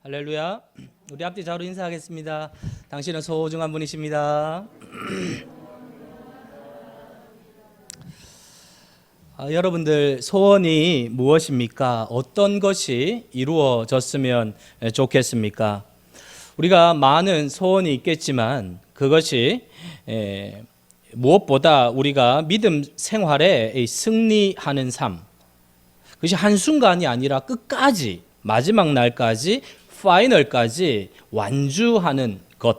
할렐루야. 우리 앞뒤 좌우로 인사하겠습니다. 당신은 소중한 분이십니다. 여러분들 소원이 무엇입니까? 어떤 것이 이루어졌으면 좋겠습니까? 우리가 많은 소원이 있겠지만 그것이 무엇보다 우리가 믿음 생활에 승리하는 삶, 그것이 한순간이 아니라 끝까지 마지막 날까지 파이널까지 완주하는 것,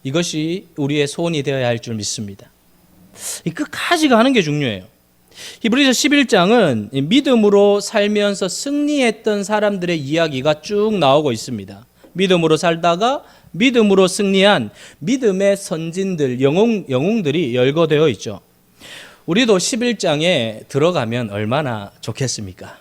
이것이 우리의 소원이 되어야 할 줄 믿습니다. 이 끝까지 가는 게 중요해요. 히브리서 11장은 믿음으로 살면서 승리했던 사람들의 이야기가 쭉 나오고 있습니다. 믿음으로 살다가 믿음으로 승리한 믿음의 선진들, 영웅들이 열거되어 있죠. 우리도 11장에 들어가면 얼마나 좋겠습니까?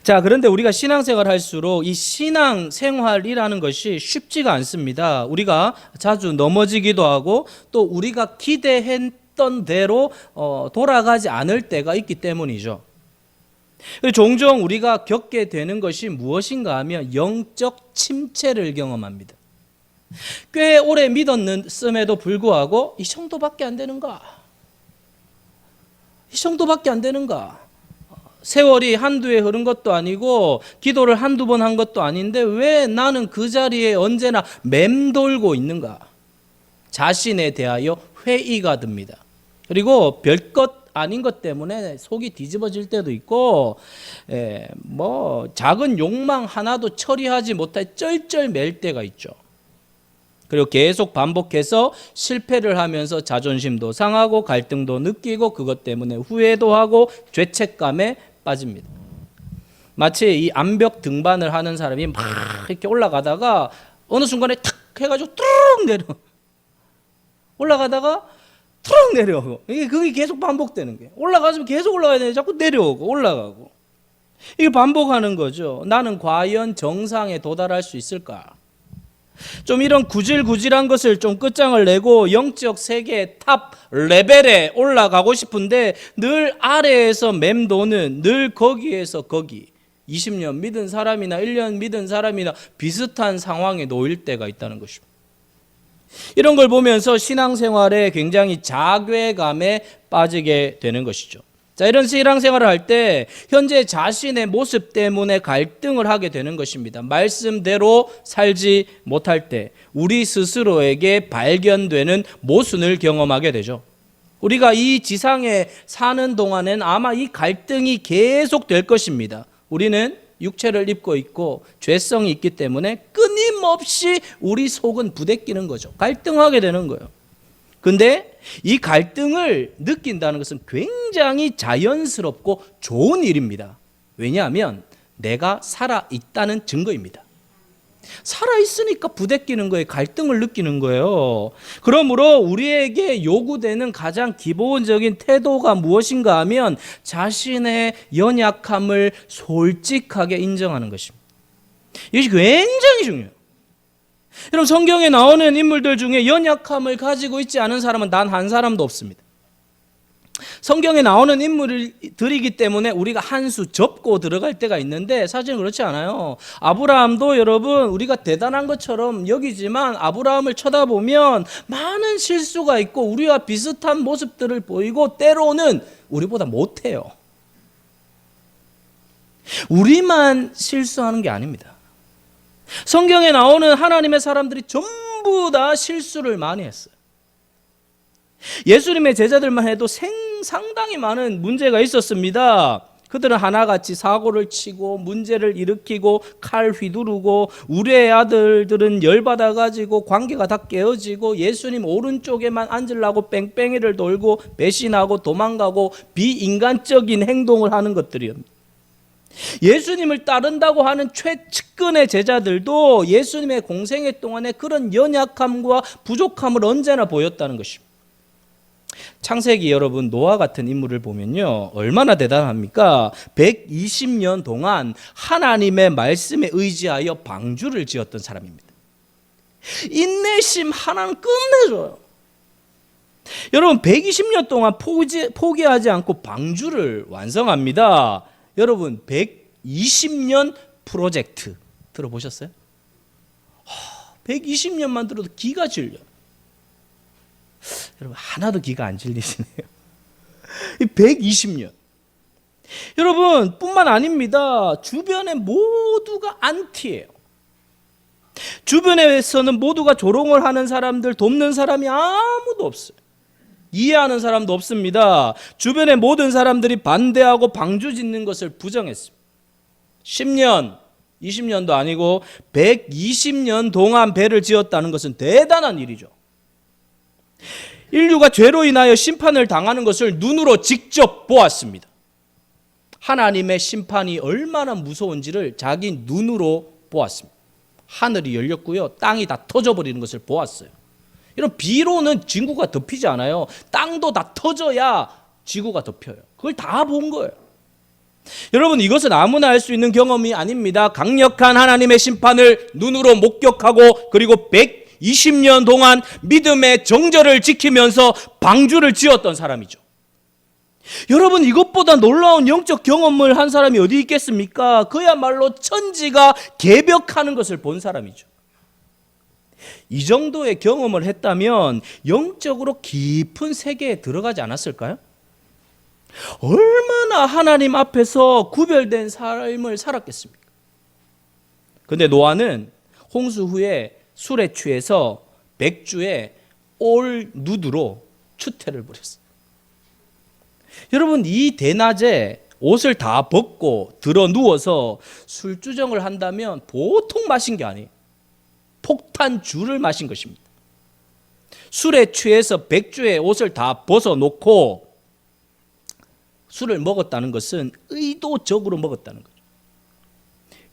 자, 그런데 우리가 신앙생활 할수록 이 신앙생활이라는 것이 쉽지가 않습니다. 우리가 자주 넘어지기도 하고 또 우리가 기대했던 대로 돌아가지 않을 때가 있기 때문이죠. 종종 우리가 겪게 되는 것이 무엇인가 하면 영적 침체를 경험합니다. 꽤 오래 믿었음에도 불구하고 이 정도밖에 안 되는가? 이 정도밖에 안 되는가? 세월이 한두 해 흐른 것도 아니고 기도를 한두 번 한 것도 아닌데 왜 나는 그 자리에 언제나 맴돌고 있는가? 자신에 대하여 회의가 듭니다. 그리고 별것 아닌 것 때문에 속이 뒤집어질 때도 있고 작은 욕망 하나도 처리하지 못해 쩔쩔맬 때가 있죠. 그리고 계속 반복해서 실패를 하면서 자존심도 상하고 갈등도 느끼고 그것 때문에 후회도 하고 죄책감에 빠집니다. 마치 이 암벽 등반을 하는 사람이 막 이렇게 올라가다가 어느 순간에 탁 해가지고 뚜룩 내려 올라가다가 뚜룩 내려오고, 그게 계속 반복되는 거예요. 올라가서 계속 올라가야 되는데 자꾸 내려오고 올라가고, 이게 반복하는 거죠. 나는 과연 정상에 도달할 수 있을까? 좀 이런 구질구질한 것을 좀 끝장을 내고 영적 세계의 탑 레벨에 올라가고 싶은데 늘 아래에서 맴도는, 늘 거기에서 거기, 20년 믿은 사람이나 1년 믿은 사람이나 비슷한 상황에 놓일 때가 있다는 것입니다. 이런 걸 보면서 신앙생활에 굉장히 자괴감에 빠지게 되는 것이죠. 자, 이런 신앙생활을 할 때 현재 자신의 모습 때문에 갈등을 하게 되는 것입니다. 말씀대로 살지 못할 때 우리 스스로에게 발견되는 모순을 경험하게 되죠. 우리가 이 지상에 사는 동안엔 아마 이 갈등이 계속될 것입니다. 우리는 육체를 입고 있고 죄성이 있기 때문에 끊임없이 우리 속은 부대끼는 거죠. 갈등하게 되는 거예요. 근데 이 갈등을 느낀다는 것은 굉장히 자연스럽고 좋은 일입니다. 왜냐하면 내가 살아있다는 증거입니다. 살아있으니까 부대끼는 거예요. 갈등을 느끼는 거예요. 그러므로 우리에게 요구되는 가장 기본적인 태도가 무엇인가 하면 자신의 연약함을 솔직하게 인정하는 것입니다. 이것이 굉장히 중요해요. 여러분, 성경에 나오는 인물들 중에 연약함을 가지고 있지 않은 사람은 단 한 사람도 없습니다. 성경에 나오는 인물들이기 때문에 우리가 한 수 접고 들어갈 때가 있는데 사실은 그렇지 않아요. 아브라함도 여러분 우리가 대단한 것처럼 여기지만 아브라함을 쳐다보면 많은 실수가 있고 우리와 비슷한 모습들을 보이고 때로는 우리보다 못해요. 우리만 실수하는 게 아닙니다. 성경에 나오는 하나님의 사람들이 전부 다 실수를 많이 했어요. 예수님의 제자들만 해도 상당히 많은 문제가 있었습니다. 그들은 하나같이 사고를 치고 문제를 일으키고 칼 휘두르고 우리의 아들들은 열받아가지고 관계가 다 깨어지고 예수님 오른쪽에만 앉으려고 뺑뺑이를 돌고 배신하고 도망가고 비인간적인 행동을 하는 것들이었습니다. 예수님을 따른다고 하는 최측근의 제자들도 예수님의 공생애 동안에 그런 연약함과 부족함을 언제나 보였다는 것입니다. 창세기 여러분 노아 같은 인물을 보면요 얼마나 대단합니까? 120년 동안 하나님의 말씀에 의지하여 방주를 지었던 사람입니다. 인내심 하나는 끝내줘요. 여러분 120년 동안 포기하지 않고 방주를 완성합니다. 여러분 120년 프로젝트, 들어보셨어요? 120년만 들어도 기가 질려. 여러분 하나도 기가 안 질리시네요. 120년. 여러분 뿐만 아닙니다. 주변에 모두가 안티예요. 주변에서는 모두가 조롱을 하는 사람들, 돕는 사람이 아무도 없어요. 이해하는 사람도 없습니다. 주변의 모든 사람들이 반대하고 방주 짓는 것을 부정했습니다. 10년, 20년도 아니고 120년 동안 배를 지었다는 것은 대단한 일이죠. 인류가 죄로 인하여 심판을 당하는 것을 눈으로 직접 보았습니다. 하나님의 심판이 얼마나 무서운지를 자기 눈으로 보았습니다. 하늘이 열렸고요, 땅이 다 터져버리는 것을 보았어요. 이런 비로는 지구가 덮이지 않아요. 땅도 다 터져야 지구가 덮여요. 그걸 다 본 거예요. 여러분 이것은 아무나 할 수 있는 경험이 아닙니다. 강력한 하나님의 심판을 눈으로 목격하고 그리고 120년 동안 믿음의 정절을 지키면서 방주를 지었던 사람이죠. 여러분 이것보다 놀라운 영적 경험을 한 사람이 어디 있겠습니까? 그야말로 천지가 개벽하는 것을 본 사람이죠. 이 정도의 경험을 했다면 영적으로 깊은 세계에 들어가지 않았을까요? 얼마나 하나님 앞에서 구별된 삶을 살았겠습니까? 그런데 노아는 홍수 후에 술에 취해서 맥주에 올 누드로 추태를 벌였어요. 여러분 이 대낮에 옷을 다 벗고 들어 누워서 술주정을 한다면 보통 마신 게 아니에요. 폭탄주를 마신 것입니다. 술에 취해서 맥주에 옷을 다 벗어놓고 술을 먹었다는 것은 의도적으로 먹었다는 거죠.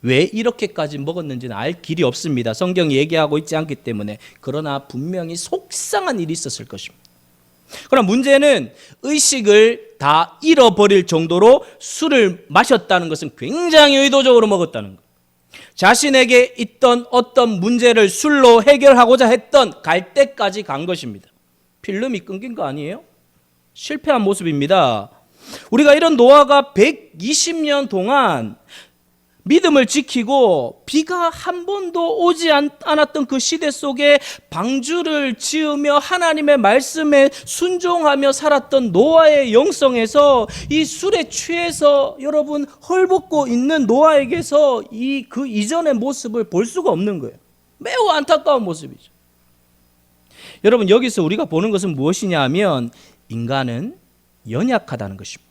왜 이렇게까지 먹었는지는 알 길이 없습니다. 성경이 얘기하고 있지 않기 때문에. 그러나 분명히 속상한 일이 있었을 것입니다. 그러나 문제는 의식을 다 잃어버릴 정도로 술을 마셨다는 것은 굉장히 의도적으로 먹었다는 것. 자신에게 있던 어떤 문제를 술로 해결하고자 했던 갈 때까지 간 것입니다. 필름이 끊긴 거 아니에요? 실패한 모습입니다. 우리가 이런 노아가 120년 동안 믿음을 지키고 비가 한 번도 오지 않았던 그 시대 속에 방주를 지으며 하나님의 말씀에 순종하며 살았던 노아의 영성에서 이 술에 취해서 여러분 헐벗고 있는 노아에게서 그 이전의 모습을 볼 수가 없는 거예요. 매우 안타까운 모습이죠. 여러분 여기서 우리가 보는 것은 무엇이냐 하면 인간은 연약하다는 것입니다.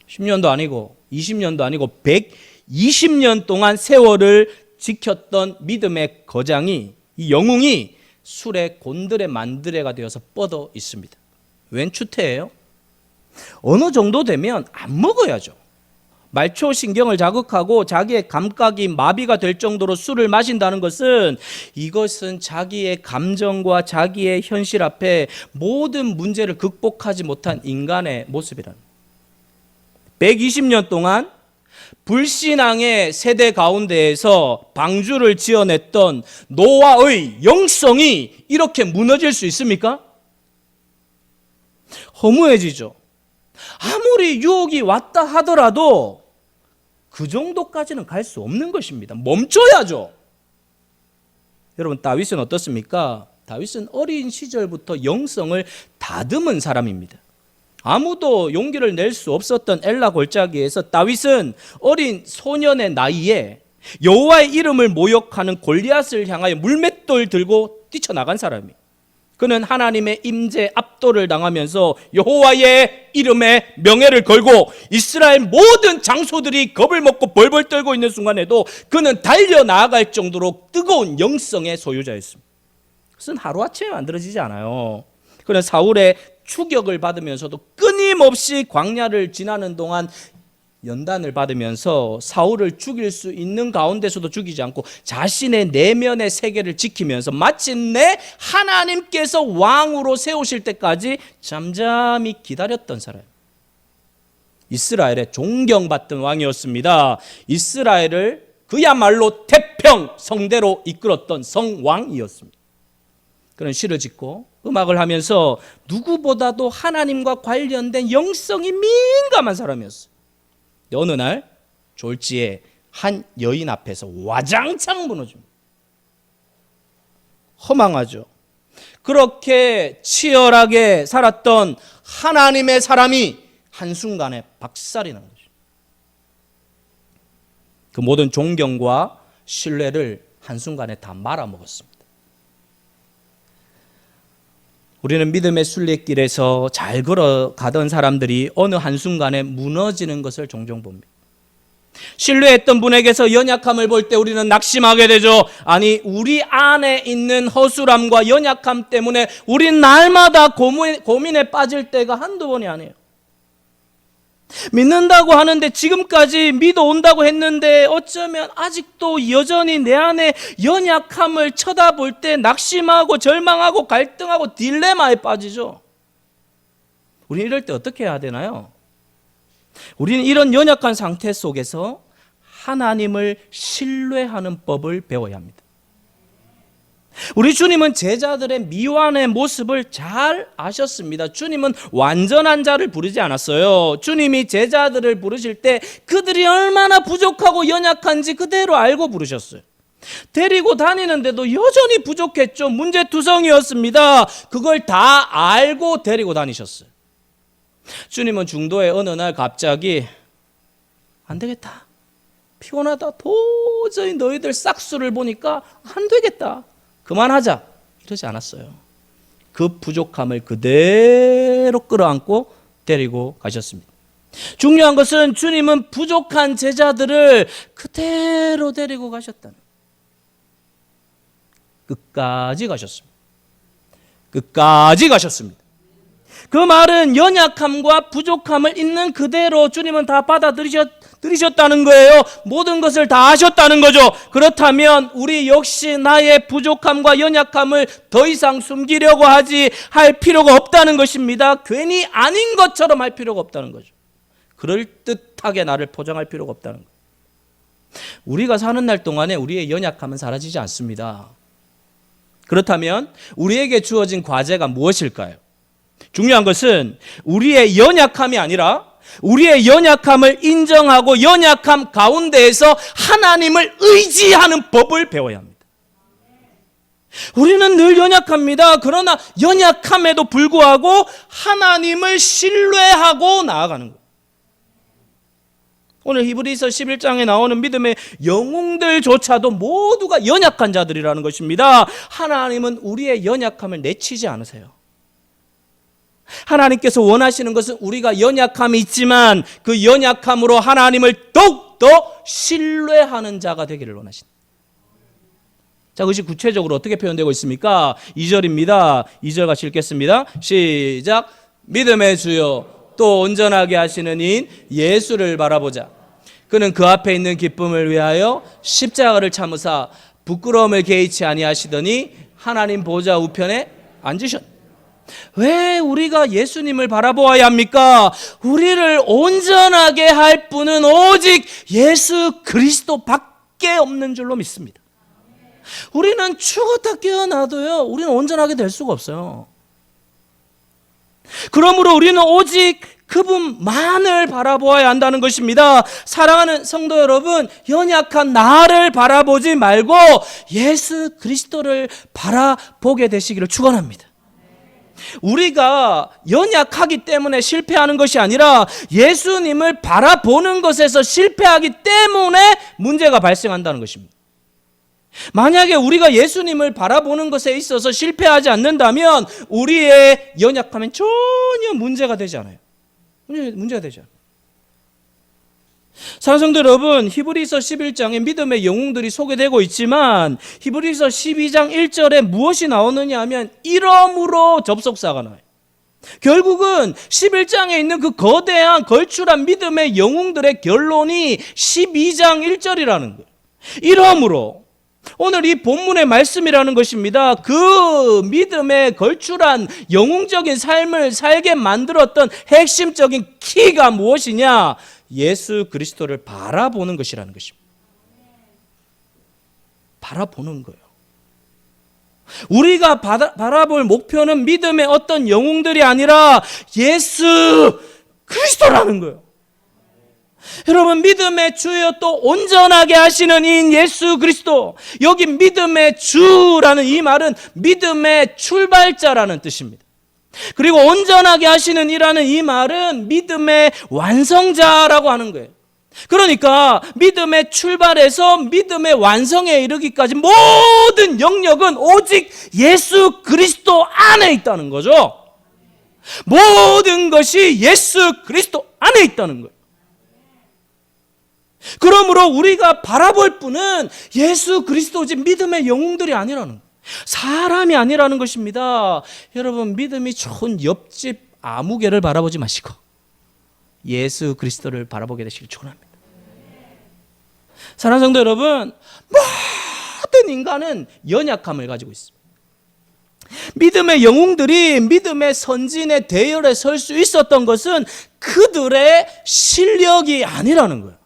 10년도 아니고 20년도 아니고 120년 동안 세월을 지켰던 믿음의 거장이, 이 영웅이 술의 곤드레 만드레가 되어서 뻗어 있습니다. 웬 추태예요? 어느 정도 되면 안 먹어야죠. 말초신경을 자극하고 자기의 감각이 마비가 될 정도로 술을 마신다는 것은 이것은 자기의 감정과 자기의 현실 앞에 모든 문제를 극복하지 못한 인간의 모습이라는 거예요. 120년 동안 불신앙의 세대 가운데에서 방주를 지어냈던 노아의 영성이 이렇게 무너질 수 있습니까? 허무해지죠. 아무리 유혹이 왔다 하더라도 그 정도까지는 갈 수 없는 것입니다. 멈춰야죠. 여러분 다윗은 어떻습니까? 다윗은 어린 시절부터 영성을 다듬은 사람입니다. 아무도 용기를 낼 수 없었던 엘라 골짜기에서 다윗은 어린 소년의 나이에 여호와의 이름을 모욕하는 골리앗을 향하여 물맷돌 들고 뛰쳐나간 사람이에요. 그는 하나님의 임재 압도를 당하면서 여호와의 이름에 명예를 걸고 이스라엘 모든 장소들이 겁을 먹고 벌벌 떨고 있는 순간에도 그는 달려나아갈 정도로 뜨거운 영성의 소유자였습니다. 그것은 하루아침에 만들어지지 않아요. 그는 사울의 추격을 받으면서도 끊임없이 광야를 지나는 동안 연단을 받으면서 사울을 죽일 수 있는 가운데서도 죽이지 않고 자신의 내면의 세계를 지키면서 마침내 하나님께서 왕으로 세우실 때까지 잠잠히 기다렸던 사람. 이스라엘의 존경받던 왕이었습니다. 이스라엘을 그야말로 태평 성대로 이끌었던 성왕이었습니다. 그런 시를 짓고 음악을 하면서 누구보다도 하나님과 관련된 영성이 민감한 사람이었어요. 어느 날 졸지에 한 여인 앞에서 와장창 무너집니다. 허망하죠. 그렇게 치열하게 살았던 하나님의 사람이 한순간에 박살이 난 거죠. 그 모든 존경과 신뢰를 한순간에 다 말아먹었습니다. 우리는 믿음의 순례길에서 잘 걸어가던 사람들이 어느 한순간에 무너지는 것을 종종 봅니다. 신뢰했던 분에게서 연약함을 볼 때 우리는 낙심하게 되죠. 아니, 우리 안에 있는 허술함과 연약함 때문에 우린 날마다 고민에 빠질 때가 한두 번이 아니에요. 믿는다고 하는데, 지금까지 믿어온다고 했는데 어쩌면 아직도 여전히 내 안에 연약함을 쳐다볼 때 낙심하고 절망하고 갈등하고 딜레마에 빠지죠. 우리는 이럴 때 어떻게 해야 되나요? 우리는 이런 연약한 상태 속에서 하나님을 신뢰하는 법을 배워야 합니다. 우리 주님은 제자들의 미완의 모습을 잘 아셨습니다. 주님은 완전한 자를 부르지 않았어요. 주님이 제자들을 부르실 때 그들이 얼마나 부족하고 연약한지 그대로 알고 부르셨어요. 데리고 다니는데도 여전히 부족했죠. 문제투성이었습니다. 그걸 다 알고 데리고 다니셨어요. 주님은 중도에 어느 날 갑자기 안 되겠다, 피곤하다, 도저히 너희들 싹수를 보니까 안 되겠다, 그만하자, 이러지 않았어요. 그 부족함을 그대로 끌어안고 데리고 가셨습니다. 중요한 것은 주님은 부족한 제자들을 그대로 데리고 가셨다는, 끝까지 가셨습니다. 끝까지 가셨습니다. 그 말은 연약함과 부족함을 있는 그대로 주님은 다 받아들이셨다는 거예요. 모든 것을 다 아셨다는 거죠. 그렇다면 우리 역시 나의 부족함과 연약함을 더 이상 숨기려고 할 필요가 없다는 것입니다. 괜히 아닌 것처럼 할 필요가 없다는 거죠. 그럴듯하게 나를 포장할 필요가 없다는 거예요. 우리가 사는 날 동안에 우리의 연약함은 사라지지 않습니다. 그렇다면 우리에게 주어진 과제가 무엇일까요? 중요한 것은 우리의 연약함이 아니라 우리의 연약함을 인정하고 연약함 가운데에서 하나님을 의지하는 법을 배워야 합니다. 우리는 늘 연약합니다. 그러나 연약함에도 불구하고 하나님을 신뢰하고 나아가는 거예요. 오늘 히브리서 11장에 나오는 믿음의 영웅들조차도 모두가 연약한 자들이라는 것입니다. 하나님은 우리의 연약함을 내치지 않으세요. 하나님께서 원하시는 것은 우리가 연약함이 있지만 그 연약함으로 하나님을 더욱더 신뢰하는 자가 되기를 원하신다. 자, 그것이 구체적으로 어떻게 표현되고 있습니까? 2절입니다. 2절 같이 읽겠습니다. 시작. 믿음의 주여 또 온전하게 하시는 이인 예수를 바라보자. 그는 그 앞에 있는 기쁨을 위하여 십자가를 참으사 부끄러움을 개의치 아니하시더니 하나님 보좌 우편에 앉으셨다. 왜 우리가 예수님을 바라보아야 합니까? 우리를 온전하게 할 분은 오직 예수 그리스도밖에 없는 줄로 믿습니다. 우리는 죽었다 깨어나도요, 우리는 온전하게 될 수가 없어요. 그러므로 우리는 오직 그분만을 바라보아야 한다는 것입니다. 사랑하는 성도 여러분, 연약한 나를 바라보지 말고 예수 그리스도를 바라보게 되시기를 축원합니다. 우리가 연약하기 때문에 실패하는 것이 아니라 예수님을 바라보는 것에서 실패하기 때문에 문제가 발생한다는 것입니다. 만약에 우리가 예수님을 바라보는 것에 있어서 실패하지 않는다면 우리의 연약함은 전혀 문제가 되지 않아요. 문제가 되죠. 사랑하는 성도 여러분, 히브리서 11장에 믿음의 영웅들이 소개되고 있지만 히브리서 12장 1절에 무엇이 나오느냐 하면 이러므로 접속사가 나와요. 결국은 11장에 있는 그 거대한 걸출한 믿음의 영웅들의 결론이 12장 1절이라는 거예요. 이러므로 오늘 이 본문의 말씀이라는 것입니다. 그 믿음에 걸출한 영웅적인 삶을 살게 만들었던 핵심적인 키가 무엇이냐? 예수 그리스도를 바라보는 것이라는 것입니다. 바라보는 거예요. 우리가 바라볼 목표는 믿음의 어떤 영웅들이 아니라 예수 그리스도라는 거예요. 여러분, 믿음의 주여 또 온전하게 하시는 이 예수 그리스도, 여기 믿음의 주라는 이 말은 믿음의 출발자라는 뜻입니다. 그리고 온전하게 하시는 이라는 이 말은 믿음의 완성자라고 하는 거예요. 그러니까 믿음의 출발에서 믿음의 완성에 이르기까지 모든 영역은 오직 예수 그리스도 안에 있다는 거죠. 모든 것이 예수 그리스도 안에 있다는 거예요. 그러므로 우리가 바라볼 분은 예수 그리스도지 믿음의 영웅들이 아니라는 거예요. 사람이 아니라는 것입니다. 여러분, 믿음이 좋은 옆집 아무개를 바라보지 마시고 예수 그리스도를 바라보게 되시길 축원합니다. 사랑하는 성도 여러분, 모든 인간은 연약함을 가지고 있습니다. 믿음의 영웅들이 믿음의 선진의 대열에 설 수 있었던 것은 그들의 실력이 아니라는 거예요.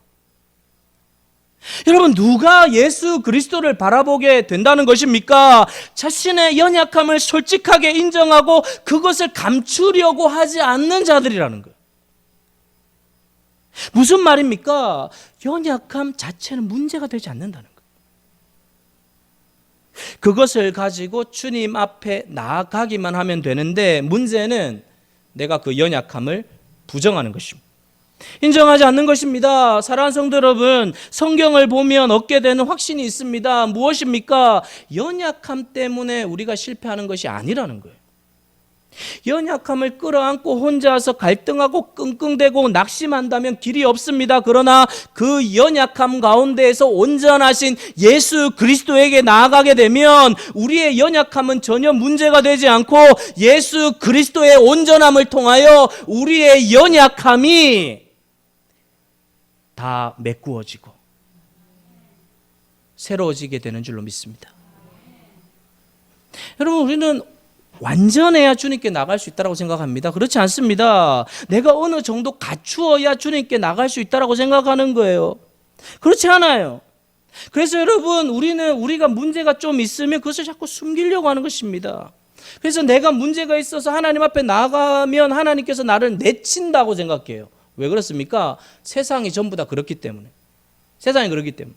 여러분, 누가 예수 그리스도를 바라보게 된다는 것입니까? 자신의 연약함을 솔직하게 인정하고 그것을 감추려고 하지 않는 자들이라는 거예요. 무슨 말입니까? 연약함 자체는 문제가 되지 않는다는 거예요. 그것을 가지고 주님 앞에 나아가기만 하면 되는데, 문제는 내가 그 연약함을 부정하는 것입니다. 인정하지 않는 것입니다. 사랑하는 성도 여러분, 성경을 보면 얻게 되는 확신이 있습니다. 무엇입니까? 연약함 때문에 우리가 실패하는 것이 아니라는 거예요. 연약함을 끌어안고 혼자서 갈등하고 끙끙대고 낙심한다면 길이 없습니다. 그러나 그 연약함 가운데에서 온전하신 예수 그리스도에게 나아가게 되면 우리의 연약함은 전혀 문제가 되지 않고 예수 그리스도의 온전함을 통하여 우리의 연약함이 다 메꾸어지고 새로워지게 되는 줄로 믿습니다. 여러분, 우리는 완전해야 주님께 나갈 수 있다고 생각합니다. 그렇지 않습니다. 내가 어느 정도 갖추어야 주님께 나갈 수 있다고 생각하는 거예요. 그렇지 않아요. 그래서 여러분, 우리가 문제가 좀 있으면 그것을 자꾸 숨기려고 하는 것입니다. 그래서 내가 문제가 있어서 하나님 앞에 나가면 하나님께서 나를 내친다고 생각해요. 왜 그렇습니까? 세상이 전부 다 그렇기 때문에. 세상이 그렇기 때문에.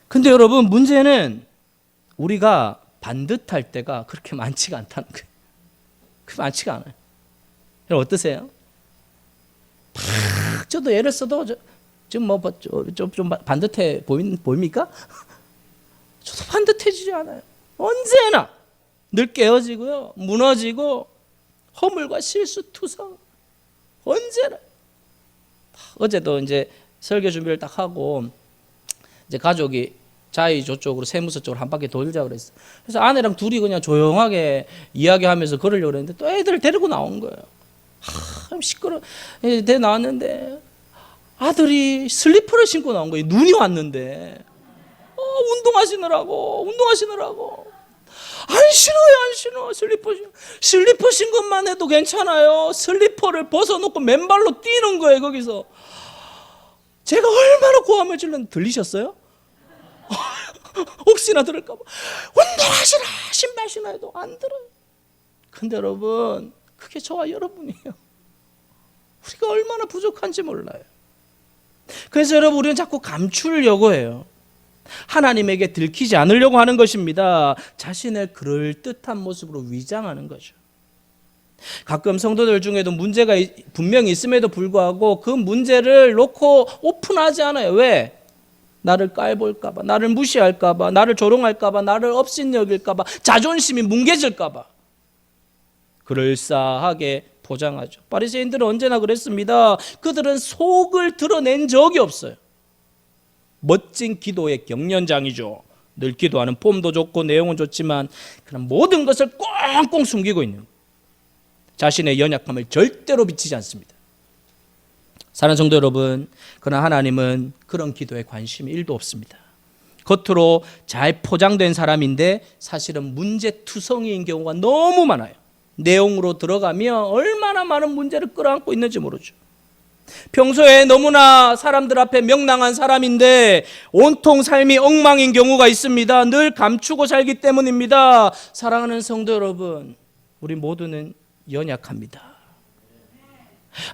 근데 여러분, 문제는 우리가 반듯할 때가 그렇게 많지가 않다는 거예요. 그렇게 많지가 않아요. 여러분, 어떠세요? 저도 애를 써도 지금 좀 반듯해 보입니까? 저도 반듯해지지 않아요. 언제나 늘 깨어지고요, 무너지고 허물과 실수 투성, 언제나. 어제도 이제 설교 준비를 딱 하고 이제 가족이 자이 저쪽으로 세무서 쪽으로 한 바퀴 돌자 그랬어. 그래서 아내랑 둘이 그냥 조용하게 이야기하면서 걸으려고 했는데 또 애들을 데리고 나온 거예요. 시끄러. 데 나왔는데 아들이 슬리퍼를 신고 나온 거예요. 눈이 왔는데 운동하시느라고 안 신어. 슬리퍼 신 것만 해도 괜찮아요. 슬리퍼를 벗어놓고 맨발로 뛰는 거예요. 거기서 제가 얼마나 고함을 질렀는지 들리셨어요? 혹시나 들을까 봐 운동하시라 신발 신어도 안 들어요. 근데 여러분, 그게 저와 여러분이에요. 우리가 얼마나 부족한지 몰라요. 그래서 여러분, 우리는 자꾸 감추려고 해요. 하나님에게 들키지 않으려고 하는 것입니다. 자신의 그럴듯한 모습으로 위장하는 거죠. 가끔 성도들 중에도 문제가 분명히 있음에도 불구하고 그 문제를 놓고 오픈하지 않아요. 왜? 나를 깔볼까봐, 나를 무시할까봐, 나를 조롱할까봐, 나를 업신여길까봐, 자존심이 뭉개질까봐 그럴싸하게 포장하죠. 바리새인들은 언제나 그랬습니다. 그들은 속을 드러낸 적이 없어요. 멋진 기도의 경련장이죠. 늘 기도하는 폼도 좋고 내용은 좋지만 그런 모든 것을 꽁꽁 숨기고 있는, 자신의 연약함을 절대로 비치지 않습니다. 사랑하는 성도 여러분, 그러나 하나님은 그런 기도에 관심이 1도 없습니다. 겉으로 잘 포장된 사람인데 사실은 문제투성이인 경우가 너무 많아요. 내용으로 들어가면 얼마나 많은 문제를 끌어안고 있는지 모르죠. 평소에 너무나 사람들 앞에 명랑한 사람인데 온통 삶이 엉망인 경우가 있습니다. 늘 감추고 살기 때문입니다. 사랑하는 성도 여러분, 우리 모두는 연약합니다.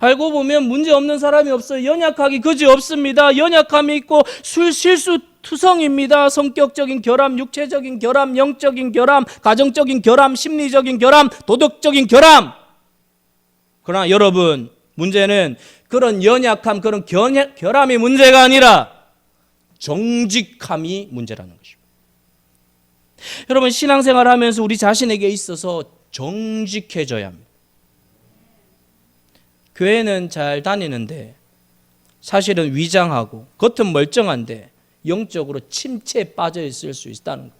알고 보면 문제 없는 사람이 없어요. 연약하기 그지 없습니다. 연약함이 있고 실수투성입니다. 성격적인 결함, 육체적인 결함, 영적인 결함, 가정적인 결함, 심리적인 결함, 도덕적인 결함. 그러나 여러분, 문제는 그런 연약함, 그런 결함이 문제가 아니라 정직함이 문제라는 것입니다. 여러분, 신앙생활 하면서 우리 자신에게 있어서 정직해져야 합니다. 교회는 잘 다니는데 사실은 위장하고 겉은 멀쩡한데 영적으로 침체에 빠져 있을 수 있다는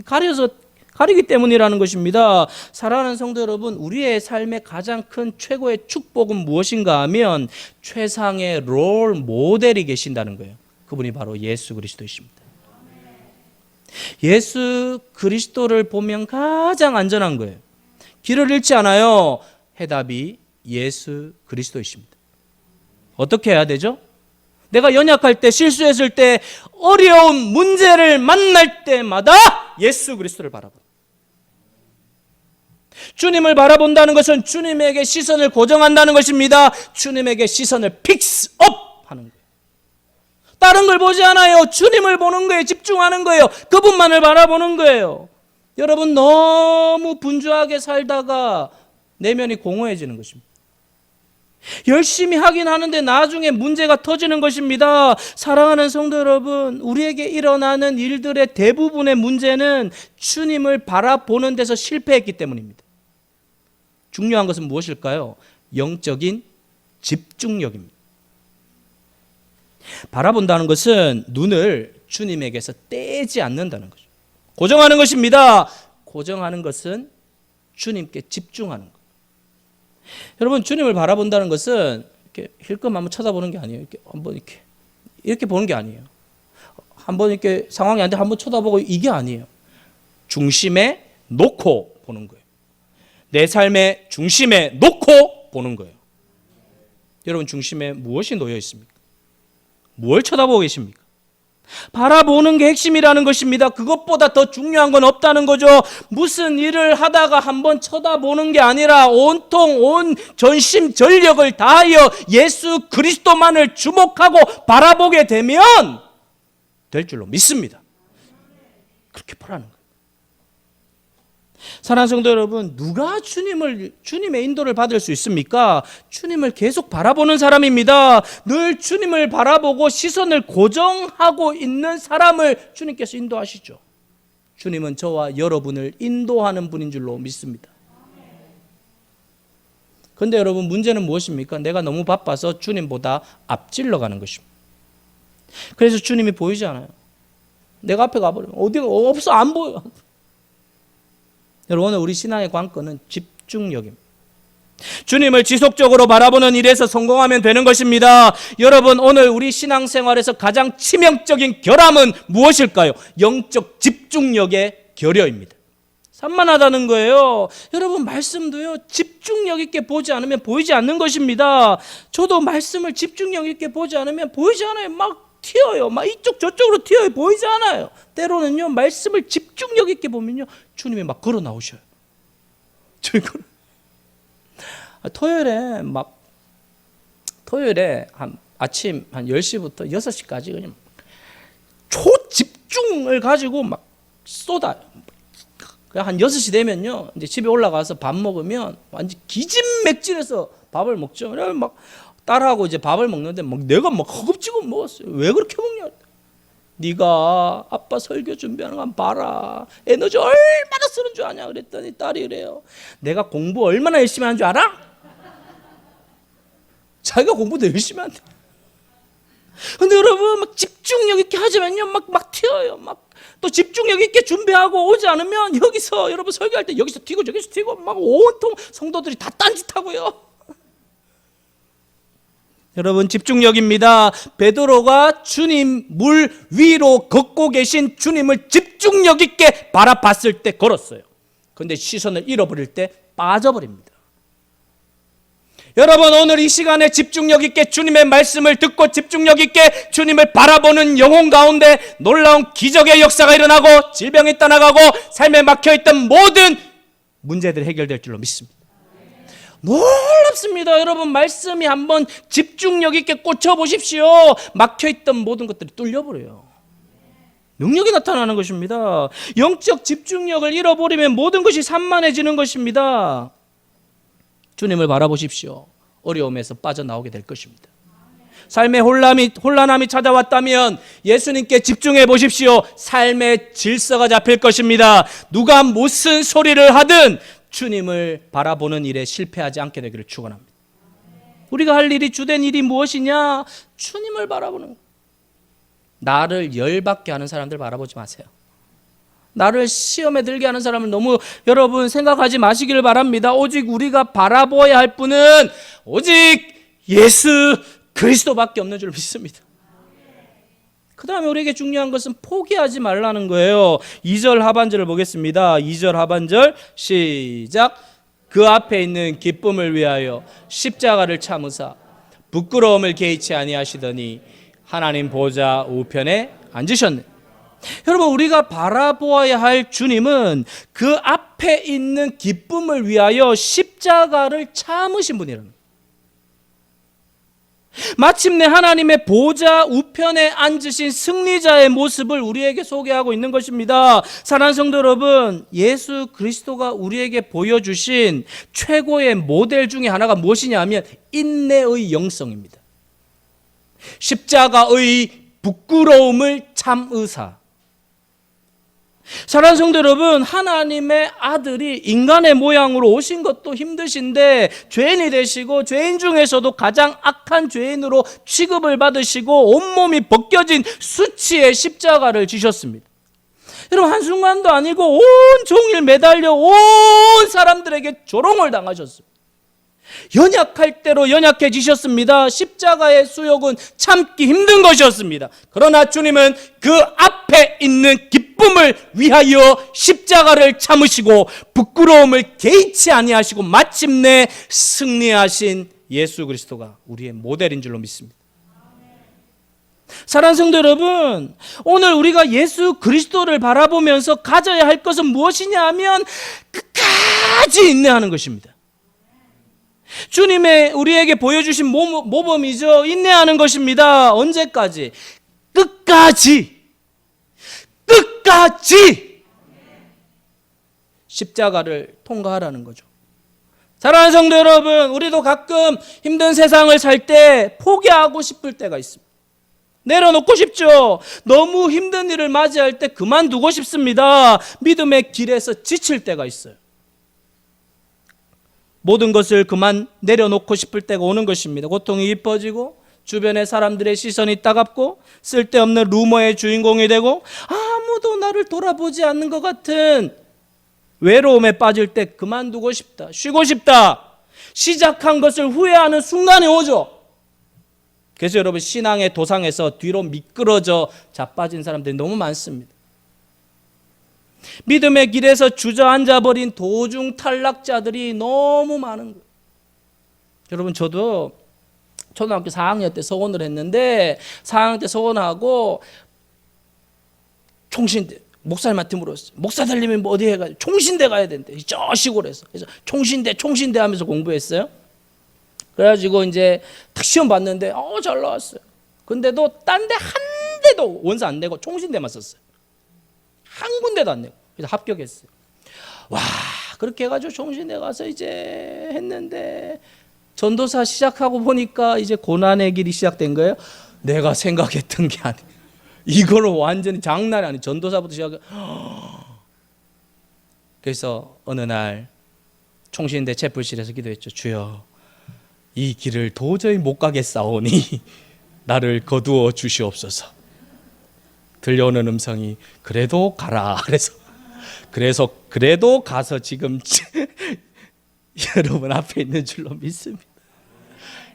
거예요. 가리기 때문이라는 것입니다. 사랑하는 성도 여러분, 우리의 삶의 가장 큰 최고의 축복은 무엇인가 하면 최상의 롤 모델이 계신다는 거예요. 그분이 바로 예수 그리스도이십니다. 예수 그리스도를 보면 가장 안전한 거예요. 길을 잃지 않아요. 해답이 예수 그리스도이십니다. 어떻게 해야 되죠? 내가 연약할 때, 실수했을 때, 어려운 문제를 만날 때마다 예수 그리스도를 바라보는, 주님을 바라본다는 것은 주님에게 시선을 고정한다는 것입니다. 주님에게 시선을 픽스업 하는 거예요. 다른 걸 보지 않아요. 주님을 보는 거예요. 집중하는 거예요. 그분만을 바라보는 거예요. 여러분, 너무 분주하게 살다가 내면이 공허해지는 것입니다. 열심히 하긴 하는데 나중에 문제가 터지는 것입니다. 사랑하는 성도 여러분, 우리에게 일어나는 일들의 대부분의 문제는 주님을 바라보는 데서 실패했기 때문입니다. 중요한 것은 무엇일까요? 영적인 집중력입니다. 바라본다는 것은 눈을 주님에게서 떼지 않는다는 거죠. 고정하는 것입니다. 고정하는 것은 주님께 집중하는 것. 여러분, 주님을 바라본다는 것은 이렇게 힐끔 한번 쳐다보는 게 아니에요. 이렇게 한번 이렇게 보는 게 아니에요. 한번 이렇게 상황이 안 돼 한번 쳐다보고 이게 아니에요. 중심에 놓고 보는 거예요. 내 삶의 중심에 놓고 보는 거예요. 여러분, 중심에 무엇이 놓여 있습니까? 뭘 쳐다보고 계십니까? 바라보는 게 핵심이라는 것입니다. 그것보다 더 중요한 건 없다는 거죠. 무슨 일을 하다가 한번 쳐다보는 게 아니라 온통 온 전심 전력을 다하여 예수 그리스도만을 주목하고 바라보게 되면 될 줄로 믿습니다. 그렇게 보라는 거예요. 사랑하는 성도 여러분, 누가 주님의 인도를 받을 수 있습니까? 주님을 계속 바라보는 사람입니다. 늘 주님을 바라보고 시선을 고정하고 있는 사람을 주님께서 인도하시죠. 주님은 저와 여러분을 인도하는 분인 줄로 믿습니다. 그런데 여러분, 문제는 무엇입니까? 내가 너무 바빠서 주님보다 앞질러 가는 것입니다. 그래서 주님이 보이지 않아요. 내가 앞에 가버리면 어디가 없어, 안 보여. 여러분, 오늘 우리 신앙의 관건은 집중력입니다. 주님을 지속적으로 바라보는 일에서 성공하면 되는 것입니다. 여러분, 오늘 우리 신앙생활에서 가장 치명적인 결함은 무엇일까요? 영적 집중력의 결여입니다. 산만하다는 거예요. 여러분, 말씀도요, 집중력 있게 보지 않으면 보이지 않는 것입니다. 저도 말씀을 집중력 있게 보지 않으면 보이지 않아요. 막 튀어요. 막 이쪽 저쪽으로 튀어요. 보이지 않아요. 때로는요, 말씀을 집중력 있게 보면요, 주님이 막 걸어 나오셔요. 토요일에 한 아침 한 10시부터 6시까지 그냥 초집중을 가지고 막 쏟아요. 한 6시 되면요, 이제 집에 올라가서 밥 먹으면 완전 기진맥진해서 밥을 먹죠. 그래서 막 딸하고 이제 밥을 먹는데 막 내가 막 허겁지겁 먹었어요. 왜 그렇게 먹냐? 네가 아빠 설교 준비하는 거 한번 봐라. 에너지 얼마나 쓰는 줄 아냐? 그랬더니 딸이 그래요. 내가 공부 얼마나 열심히 하는 줄 알아? 자기가 공부도 열심히 한대. 근데 여러분, 막 집중력 있게 하지만요, 막 튀어요. 막 또 집중력 있게 준비하고 오지 않으면 여기서 여러분 설교할 때 여기서 튀고 저기서 튀고 막 온통 성도들이 다 딴짓하고요. 여러분, 집중력입니다. 베드로가 주님 물 위로 걷고 계신 주님을 집중력 있게 바라봤을 때 걸었어요. 그런데 시선을 잃어버릴 때 빠져버립니다. 여러분, 오늘 이 시간에 집중력 있게 주님의 말씀을 듣고 집중력 있게 주님을 바라보는 영혼 가운데 놀라운 기적의 역사가 일어나고 질병이 떠나가고 삶에 막혀있던 모든 문제들이 해결될 줄로 믿습니다. 놀랍습니다. 여러분, 말씀이 한번 집중력 있게 꽂혀보십시오. 막혀있던 모든 것들이 뚫려버려요. 능력이 나타나는 것입니다. 영적 집중력을 잃어버리면 모든 것이 산만해지는 것입니다. 주님을 바라보십시오. 어려움에서 빠져나오게 될 것입니다. 삶의 혼란함이 찾아왔다면 예수님께 집중해 보십시오. 삶의 질서가 잡힐 것입니다. 누가 무슨 소리를 하든 주님을 바라보는 일에 실패하지 않게 되기를 축원합니다. 우리가 할 일이 주된 일이 무엇이냐? 주님을 바라보는 것. 나를 열받게 하는 사람들 바라보지 마세요. 나를 시험에 들게 하는 사람을 너무 여러분 생각하지 마시기를 바랍니다. 오직 우리가 바라보아야 할 분은 오직 예수 그리스도밖에 없는 줄 믿습니다. 그 다음에 우리에게 중요한 것은 포기하지 말라는 거예요. 2절 하반절을 보겠습니다. 2절 하반절 시작. 그 앞에 있는 기쁨을 위하여 십자가를 참으사 부끄러움을 개의치 아니하시더니 하나님 보좌 우편에 앉으셨네. 여러분, 우리가 바라보아야 할 주님은 그 앞에 있는 기쁨을 위하여 십자가를 참으신 분이라는 거예요. 마침내 하나님의 보좌 우편에 앉으신 승리자의 모습을 우리에게 소개하고 있는 것입니다. 사랑하는 성도 여러분, 예수 그리스도가 우리에게 보여주신 최고의 모델 중에 하나가 무엇이냐면 인내의 영성입니다. 십자가의 부끄러움을 참으사. 사랑하는 성도 여러분, 하나님의 아들이 인간의 모양으로 오신 것도 힘드신데 죄인이 되시고 죄인 중에서도 가장 악한 죄인으로 취급을 받으시고 온몸이 벗겨진 수치의 십자가를 지셨습니다. 여러분, 한순간도 아니고 온종일 매달려 온 사람들에게 조롱을 당하셨습니다. 연약할 대로 연약해지셨습니다. 십자가의 수욕은 참기 힘든 것이었습니다. 그러나 주님은 그 앞에 있는 기쁨을 위하여 십자가를 참으시고 부끄러움을 개의치 아니하시고 마침내 승리하신 예수 그리스도가 우리의 모델인 줄로 믿습니다. 사랑하는 성도 여러분, 오늘 우리가 예수 그리스도를 바라보면서 가져야 할 것은 무엇이냐 하면 끝까지 인내하는 것입니다. 주님의 우리에게 보여주신 모범이죠. 인내하는 것입니다. 언제까지? 끝까지 십자가를 통과하라는 거죠. 사랑하는 성도 여러분, 우리도 가끔 힘든 세상을 살 때 포기하고 싶을 때가 있습니다. 내려놓고 싶죠. 너무 힘든 일을 맞이할 때 그만두고 싶습니다. 믿음의 길에서 지칠 때가 있어요. 모든 것을 그만 내려놓고 싶을 때가 오는 것입니다. 고통이 깊어지고 주변의 사람들의 시선이 따갑고 쓸데없는 루머의 주인공이 되고 아무도 나를 돌아보지 않는 것 같은 외로움에 빠질 때 그만두고 싶다, 쉬고 싶다, 시작한 것을 후회하는 순간이 오죠. 그래서 여러분, 신앙의 도상에서 뒤로 미끄러져 자빠진 사람들이 너무 많습니다. 믿음의 길에서 주저앉아 버린 도중 탈락자들이 너무 많은 거예요. 여러분, 저도 초등학교 4학년 때 서원을 했는데 4학년 때 서원하고 총신대 목사님한테 물었어요. 목사 되려면 뭐 어디 해가지고 총신대 가야 된대. 저 시골에서. 그래서 총신대 하면서 공부했어요. 그래가지고 이제 딱 시험 봤는데 잘 나왔어요. 근데도 딴 데 한 대도 원서 안 내고 총신대만 썼어요. 한 군데도 안 내고. 그래서 합격했어요. 와, 그렇게 해가지고 총신대 가서 이제 했는데 전도사 시작하고 보니까 이제 고난의 길이 시작된 거예요. 내가 생각했던 게 아니에요. 이거는 완전히 장난이 아니에요. 전도사부터 시작해. 그래서 어느 날 총신대 채플실에서 기도했죠. 주여, 이 길을 도저히 못 가겠사오니 나를 거두어 주시옵소서. 들려오는 음성이 그래도 가라. 그래서 그래도 가서 지금 여러분 앞에 있는 줄로 믿습니다.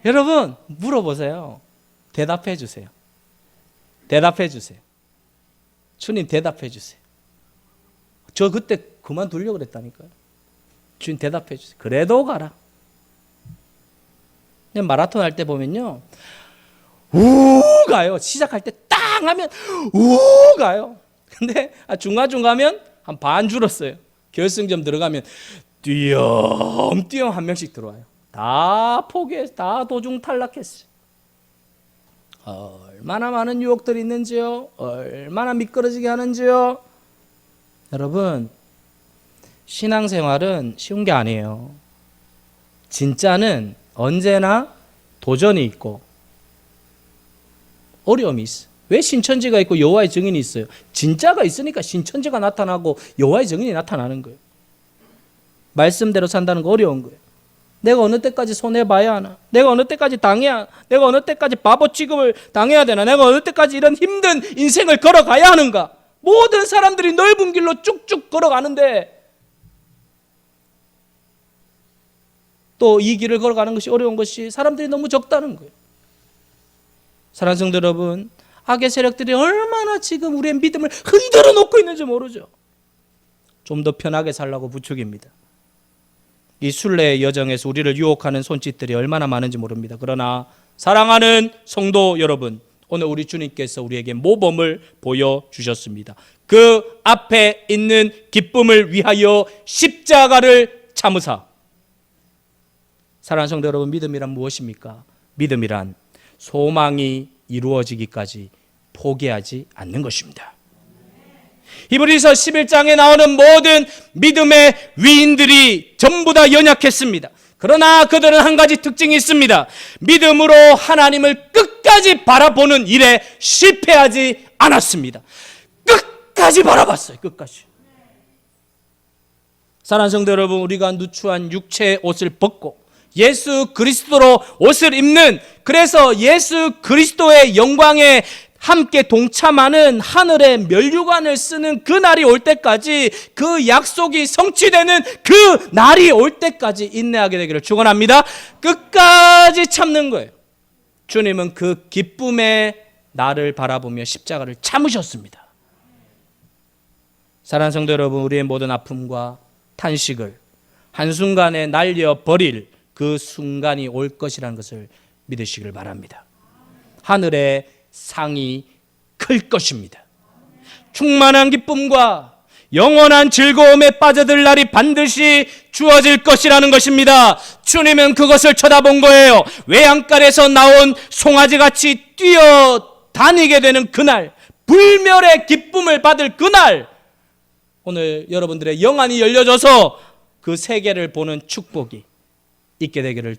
여러분, 물어보세요. 대답해 주세요. 주님, 대답해 주세요. 저 그때 그만두려고 그랬다니까요. 주님, 대답해 주세요. 그래도 가라. 마라톤 할 때 보면요, 우 가요. 시작할 때 땅 하면 우 가요. 근데 중간쯤 가면 한 반 줄었어요. 결승점 들어가면 띄엄띄엄 한 명씩 들어와요. 다 포기해서 다 도중 탈락했어요. 얼마나 많은 유혹들이 있는지요. 얼마나 미끄러지게 하는지요. 여러분, 신앙생활은 쉬운 게 아니에요. 진짜는 언제나 도전이 있고 어려움이 있어. 왜 신천지가 있고 여호와의 증인이 있어요? 진짜가 있으니까 신천지가 나타나고 여호와의 증인이 나타나는 거예요. 말씀대로 산다는 거 어려운 거예요. 내가 어느 때까지 손해봐야 하나? 내가 어느 때까지 당해야 하나? 내가 어느 때까지 바보 취급을 당해야 되나? 내가 어느 때까지 이런 힘든 인생을 걸어가야 하는가? 모든 사람들이 넓은 길로 쭉쭉 걸어가는데 또 이 길을 걸어가는 것이 어려운 것이 사람들이 너무 적다는 거예요. 사랑하는 성도 여러분, 악의 세력들이 얼마나 지금 우리의 믿음을 흔들어 놓고 있는지 모르죠. 좀 더 편하게 살라고 부추깁니다. 이 순례의 여정에서 우리를 유혹하는 손짓들이 얼마나 많은지 모릅니다. 그러나 사랑하는 성도 여러분, 오늘 우리 주님께서 우리에게 모범을 보여주셨습니다. 그 앞에 있는 기쁨을 위하여 십자가를 참으사. 사랑하는 성도 여러분, 믿음이란 무엇입니까? 믿음이란 소망이 이루어지기까지 포기하지 않는 것입니다. 히브리서 11장에 나오는 모든 믿음의 위인들이 전부 다 연약했습니다. 그러나 그들은 한 가지 특징이 있습니다. 믿음으로 하나님을 끝까지 바라보는 일에 실패하지 않았습니다. 끝까지 바라봤어요. 끝까지. 사랑하는 성도 여러분, 우리가 누추한 육체의 옷을 벗고 예수 그리스도로 옷을 입는, 그래서 예수 그리스도의 영광에 함께 동참하는 하늘의 면류관을 쓰는 그 날이 올 때까지, 그 약속이 성취되는 그 날이 올 때까지 인내하게 되기를 축원합니다. 끝까지 참는 거예요. 주님은 그 기쁨의 날을 바라보며 십자가를 참으셨습니다. 사랑하는 성도 여러분, 우리의 모든 아픔과 탄식을 한순간에 날려버릴 그 순간이 올 것이라는 것을 믿으시길 바랍니다. 하늘의 상이 클 것입니다. 충만한 기쁨과 영원한 즐거움에 빠져들 날이 반드시 주어질 것이라는 것입니다. 주님은 그것을 쳐다본 거예요. 외양간에서 나온 송아지같이 뛰어다니게 되는 그날, 불멸의 기쁨을 받을 그날, 오늘 여러분들의 영안이 열려져서 그 세계를 보는 축복이 있게 되기를